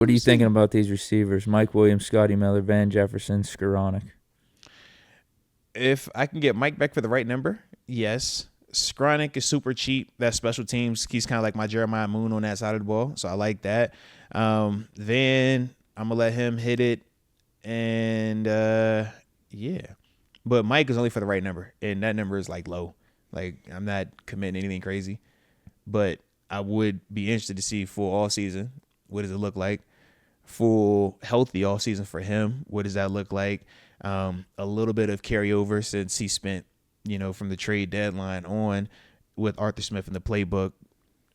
What are you thinking about these receivers? Mike Williams, Scotty Miller, Van Jefferson, Skoranek. If I can get Mike back for the right number, yes. Skronik is super cheap. That's special teams. He's kind of like my Jeremiah Moon on that side of the ball, so I like that. Then I'm gonna let him hit it, and yeah. But Mike is only for the right number, and that number is like low. Like I'm not committing anything crazy, but I would be interested to see full all season. What does it look like? Full healthy all season for him. What does that look like? A little bit of carryover since he spent, from the trade deadline on with Arthur Smith in the playbook.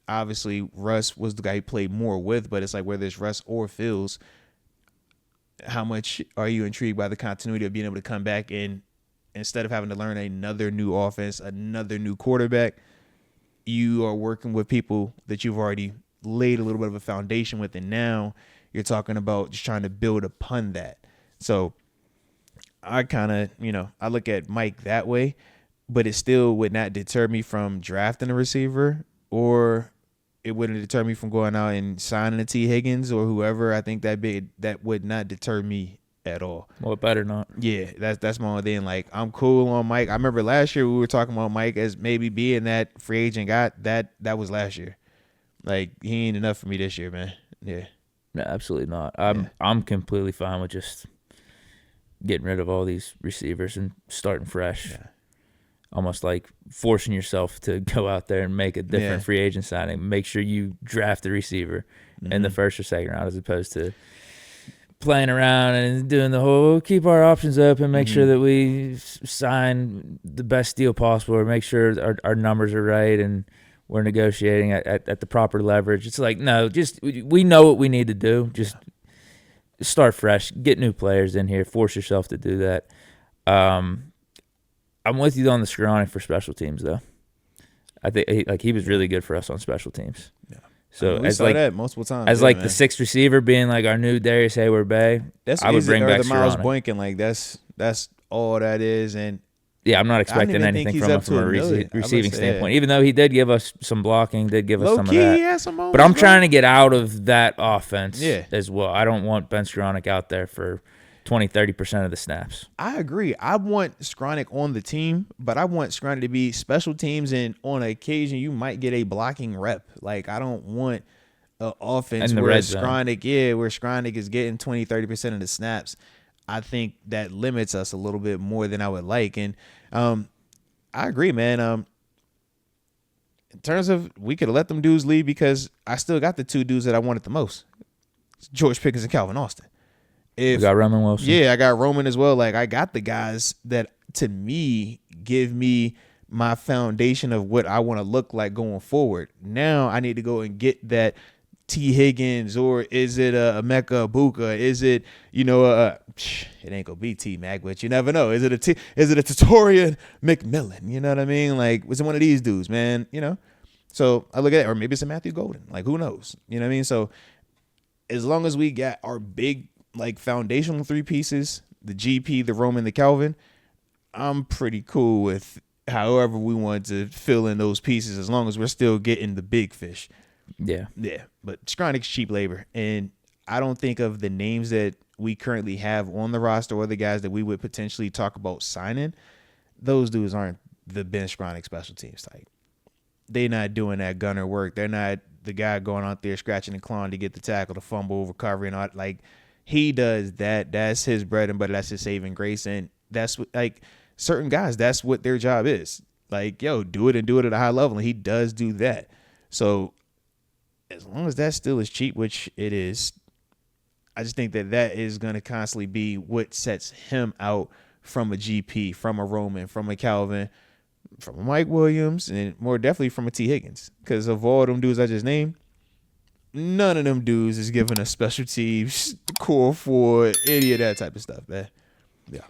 Obviously, Russ was the guy he played more with, but it's like whether it's Russ or Fields, how much are you intrigued by the continuity of being able to come back and instead of having to learn another new offense, another new quarterback, you are working with people that you've already laid a little bit of a foundation with, and now you're talking about just trying to build upon that. So I kind of, I look at Mike that way, but it still would not deter me from drafting a receiver, or it wouldn't deter me from going out and signing a T. Higgins or whoever. I think that would not deter me at all. Well, it better not. Yeah, that's my only thing. Like, I'm cool on Mike. I remember last year we were talking about Mike as maybe being that free agent guy. That was last year. Like, he ain't enough for me this year, man. Yeah. No, absolutely not. I'm completely fine with just getting rid of all these receivers and starting fresh. Yeah. Almost like forcing yourself to go out there and make a different free agent signing. Make sure you draft a receiver in the first or second round, as opposed to playing around and doing the whole keep our options open, make sure that we sign the best deal possible, or make sure our numbers are right and we're negotiating at the proper leverage. It's like, no, just we know what we need to do. Just start fresh, get new players in here, force yourself to do that. I'm with you on the Skoranek for special teams, though. I think he was really good for us on special teams. Yeah. So we saw that multiple times. As the sixth receiver, being like our new Darius Hayward-Bay, I would bring back the Miles Boykin. Like that's all that is, and yeah, I'm not expecting anything from him from a receiving standpoint. Even though he did give us some blocking, did give us some of that. Yeah, some moments, but I'm trying to get out of that offense as well. I don't want Ben Skoranek out there for 20-30% of the snaps. I agree. I want Skoranek on the team, but I want Skoranek to be special teams, and on occasion you might get a blocking rep. Like, I don't want an offense where Skoranek is getting 20-30% of the snaps. I think that limits us a little bit more than I would like. And I agree, man. In terms of, we could have let them dudes leave, because I still got the two dudes that I wanted the most. It's George Pickens and Calvin Austin. You got Roman Wilson. Yeah, I got Roman as well. Like, I got the guys that, to me, give me my foundation of what I want to look like going forward. Now I need to go and get that T. Higgins, or is it a Emeka Ibuka? Is it, it ain't gonna be T. Mac, but you never know. Is it a Tatorian McMillan? You know what I mean? Like, was it one of these dudes, man? So I look at it, or maybe it's a Matthew Golden. Like, who knows? You know what I mean? So as long as we got our big, like, foundational three pieces, the GP, the Roman, the Calvin, I'm pretty cool with however we want to fill in those pieces, as long as we're still getting the big fish. Yeah. But Skronek's cheap labor, and I don't think of the names that we currently have on the roster or the guys that we would potentially talk about signing. Those dudes aren't the Ben Skronek special teams type. They're not doing that gunner work. They're not the guy going out there scratching and clawing to get the tackle, the fumble, recovery, and all. Like, he does that. That's his bread and butter. That's his saving grace, and that's what, like, certain guys, that's what their job is. Like, yo, do it and do it at a high level, and he does do that. So as long as that still is cheap, which it is, I just think that is going to constantly be what sets him out from a GP, from a Roman, from a Calvin, from a Mike Williams, and more definitely from a T. Higgins. Because of all them dudes I just named, none of them dudes is giving us special teams, core four, any of that type of stuff, man. Yeah.